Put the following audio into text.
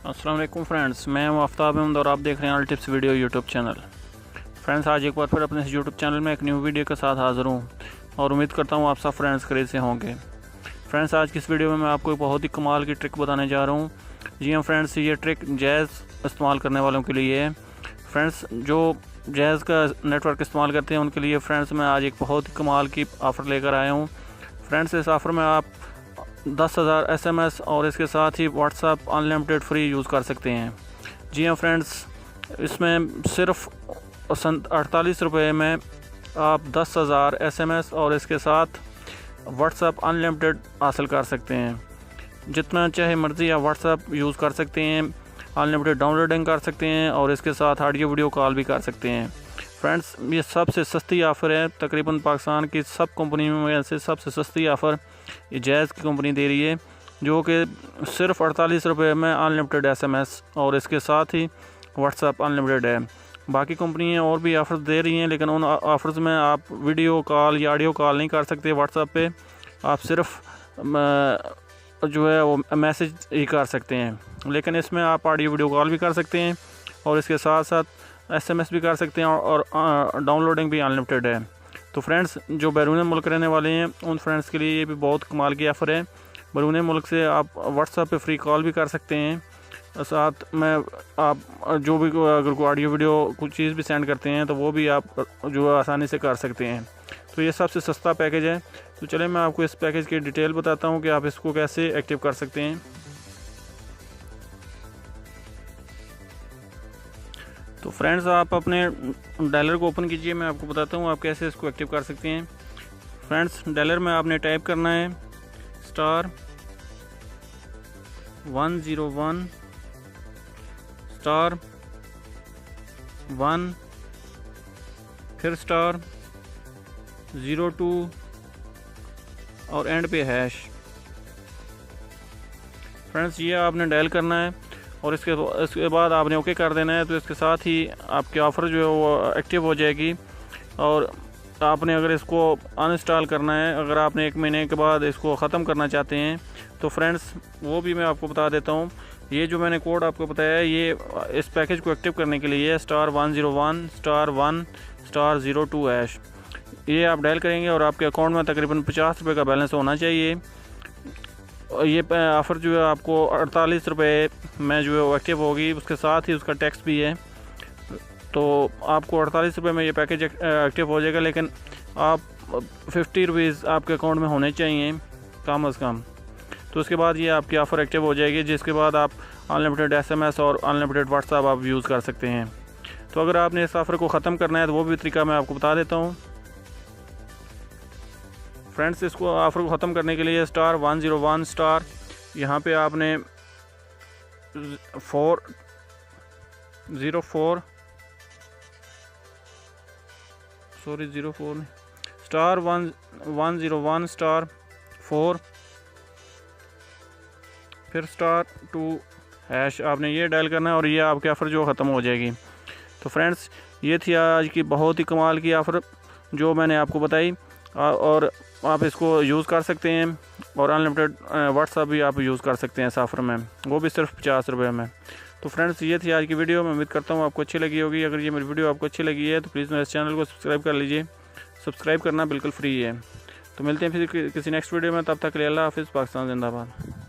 अस्सलाम वालेकुम फ्रेंड्स, मैं हूं आफ्ताब अहमद और आप देख रहे हैं all tips video YouTube channel. Friends, आज एक बार फिर अपने इस यूट्यूब चैनल में एक न्यू वीडियो के साथ हाज़िर हूं और उम्मीद करता हूं आप सब फ्रेंड्स करीब से होंगे। फ्रेंड्स, आज की इस वीडियो में मैं आपको एक बहुत ही कमाल की ट्रिक बताने जा रहा हूँ। जी हाँ फ्रेंड्स, ये ट्रिक जैज़ इस्तेमाल करने वालों के लिए है। फ्रेंड्स, जो जैज़ का नेटवर्क इस्तेमाल करते हैं उनके लिए फ्रेंड्स मैं आज एक बहुत ही कमाल की ऑफ़र लेकर आया हूँ। फ्रेंड्स, इस ऑफ़र में आप 10,000 SMS और इसके साथ ही व्हाट्सएप अनलिमिटेड फ्री यूज़ कर सकते हैं। जी हाँ फ्रेंड्स, इसमें सिर्फ 48 रुपये में आप 10,000 SMS और इसके साथ व्हाट्सएप अनलिमिटेड हासिल कर सकते हैं। जितना चाहे मर्ज़ी आप व्हाट्सएप यूज़ कर सकते हैं, अनलिमिटेड डाउनलोडिंग कर सकते हैं और इसके साथ ऑडियो वीडियो कॉल भी कर सकते हैं। फ्रेंड्स, ये सबसे सस्ती ऑफ़र है। तकरीबन पाकिस्तान की सब कंपनी में से सबसे सस्ती ऑफ़र ये जैज़ की कंपनी दे रही है, जो कि सिर्फ 48 रुपये में अनलिमिटेड SMS और इसके साथ ही व्हाट्सएप अनलिमिटेड है। बाकी कंपनियाँ और भी ऑफ़र्स दे रही हैं, लेकिन उन ऑफ़र्स में आप वीडियो कॉल या ऑडियो कॉल नहीं कर सकते व्हाट्सएप पे। आप सिर्फ जो है वो मैसेज ही कर सकते हैं, लेकिन इसमें आप ऑडियो वीडियो कॉल भी कर सकते हैं और इसके साथ साथ SMS भी कर सकते हैं और डाउनलोडिंग भी अनलिमिटेड है। तो फ्रेंड्स, जो बैरून मुल्क रहने वाले हैं उन फ्रेंड्स के लिए ये भी बहुत कमाल की ऑफ़र है। बैरून मुल्क से आप व्हाट्सएप पे फ्री कॉल भी कर सकते हैं, साथ में आप जो भी अगर कोई ऑडियो वीडियो कुछ चीज़ भी सेंड करते हैं तो वो भी आप जो आसानी से कर सकते हैं। तो ये सबसे सस्ता पैकेज है। तो चलिए मैं आपको इस पैकेज की डिटेल बताता हूँ कि आप इसको कैसे एक्टिव कर सकते हैं। तो फ्रेंड्स, आप अपने डायलर को ओपन कीजिए, मैं आपको बताता हूँ आप कैसे इसको एक्टिव कर सकते हैं। फ्रेंड्स, डायलर में आपने टाइप करना है *101 *1 फिर *02 और एंड पे हैश। फ्रेंड्स, ये आपने डायल करना है और इसके बाद आपने ओके कर देना है। तो इसके साथ ही आपकी ऑफ़र जो है वो एक्टिव हो जाएगी। और आपने अगर इसको अनइंस्टॉल करना है, अगर आपने 1 महीने के बाद इसको ख़त्म करना चाहते हैं तो फ्रेंड्स वो भी मैं आपको बता देता हूँ। ये जो मैंने कोड आपको बताया है, ये इस पैकेज को एक्टिव करने के लिए *101 *1 *02 हैश। ये आप डायल करेंगे और आपके अकाउंट में तकरीबन 50 रुपये का बैलेंस होना चाहिए। ये ऑफ़र जो है आपको 48 रुपये में जो है वो एक्टिव होगी, उसके साथ ही उसका टैक्स भी है। तो आपको 48 रुपये में ये पैकेज एक्टिव हो जाएगा, लेकिन आप 50 रुपीज़ आपके अकाउंट में होने चाहिए कम अज़ कम। तो उसके बाद ये आपकी ऑफ़र एक्टिव हो जाएगी, जिसके बाद आप अनलिमिटेड SMS और अनलिमिटेड व्हाट्सएप आप यूज़ कर सकते हैं। तो अगर आपने इस ऑफ़र को ख़त्म करना है तो वो भी तरीका मैं आपको बता देता हूँ। फ्रेंड्स, इसको ऑफ़र को ख़त्म करने के लिए *101 यहाँ पे आपने 404 *101 *4 फिर *2 हैश आपने ये डायल करना है और ये आपकी ऑफ़र जो ख़त्म हो जाएगी। तो फ्रेंड्स, ये थी आज की बहुत ही कमाल की ऑफ़र जो मैंने आपको बताई, और आप इसको यूज़ कर सकते हैं और अनलिमिटेड व्हाट्सएप भी आप यूज़ कर सकते हैं इस ऑफ़र में, वो भी सिर्फ 50 रुपये में। तो फ्रेंड्स, ये थी आज की वीडियो। मैं उम्मीद करता हूँ आपको अच्छी लगी होगी। अगर ये मेरी वीडियो आपको अच्छी लगी है तो प्लीज़ मेरे चैनल को सब्सक्राइब कर लीजिए। सब्सक्राइब करना बिल्कुल फ्री है। तो मिलते हैं फिर किसी नेक्स्ट वीडियो में, तब तक के लिए अल्लाह हाफ़िज़। पाकिस्तान जिंदाबाद।